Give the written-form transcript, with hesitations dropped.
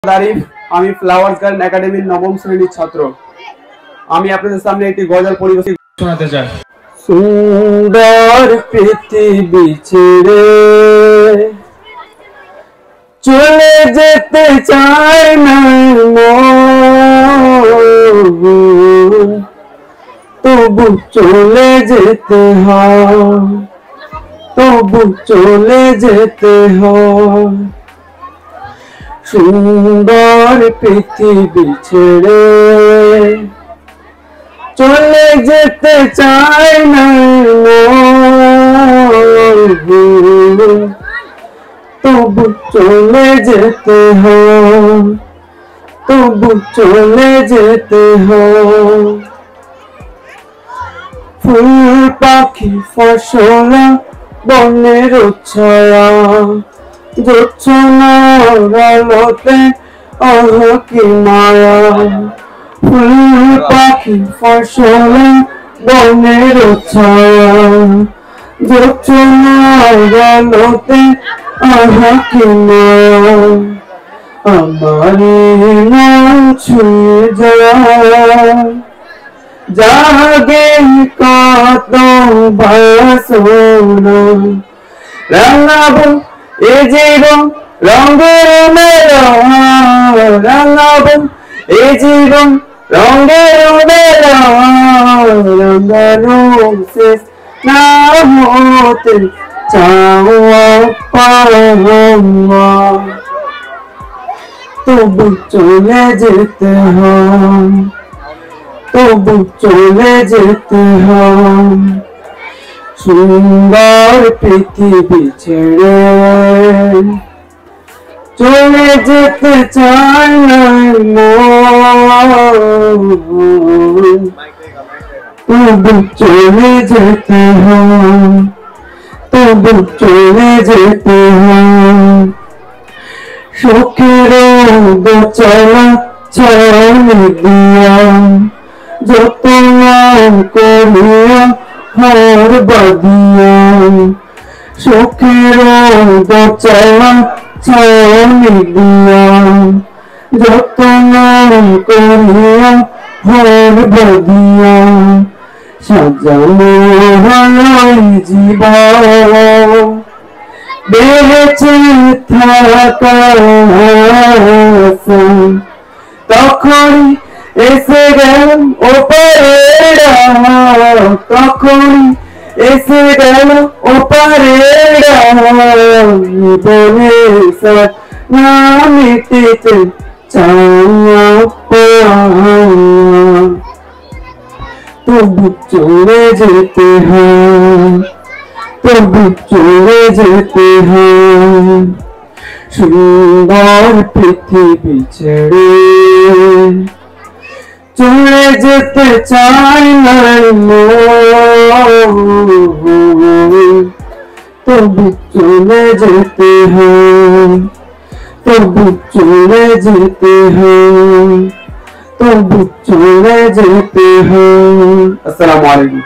আরিফ, আমি flowers garden একাডেমির নবম শ্রেণীর ছাত্র। আমি আপনাদের সামনে একটি গজল পরিবেশন শোনাতে চাই। সুন্দর পৃথিবী ছেড়ে চলে যেতে চায় না মন, তবু চলে যেতে হয়, তবু চলে যেতে হয়। সুন্দর পৃথিবী ছেড়ে চলে যেতে চায় না মন, তবু চলে যেতে হয়, তবু চলে যেতে হয়। ফুল পাখি ফসল বনের ছায়া জোছনার আলোতে আহ কি মায়া। ফুল পাখি ফসল বনের ছায়া জোছনার আলোতে আহ কি মায়া। আমার মন ছুঁয়ে যায়, জাগে কত বাসনা। রাঙাবো এ জীবন রঙের মেলা, রাঙাবো এ জীবন রঙের মেলা। রঙানো শেষ না হতে চাওয়া পাওয়া, তবু চলে যেতে হয়, তবু চলে যেতে হয়। সুন্দর পৃথিবী ছেড়ে চলে যেতে চায় না মন, তবু চলে যেতে হয়, তবু চলে যেতে হয়। সুখের গোছালা ছাউনি দিয়া যত্ন করিয়া হার বাঁধিয়া। সুখের গোছালা ছাউনি দিয়া যত্ন করিয়া হার বাঁধিয়া। সাজানো হয় জীবন বেঁচে থাকার আশা, তখন এসে গেল ওপারের রাত, তখন এসে গেল ওপারের রাত। বলে সাথ না মিটিতে চাওয়া পাওয়া, তবু চলে যেতে হয়, তবু চলে যেতে হয়। সুন্দর পৃথিবী ছেড়ে চলে যেতে চায় না মন, তবু চলে যেতে হয়, তবু চলে যেতে হয়, তবু চলে যেতে হয়। আসসালামু আলাইকুম।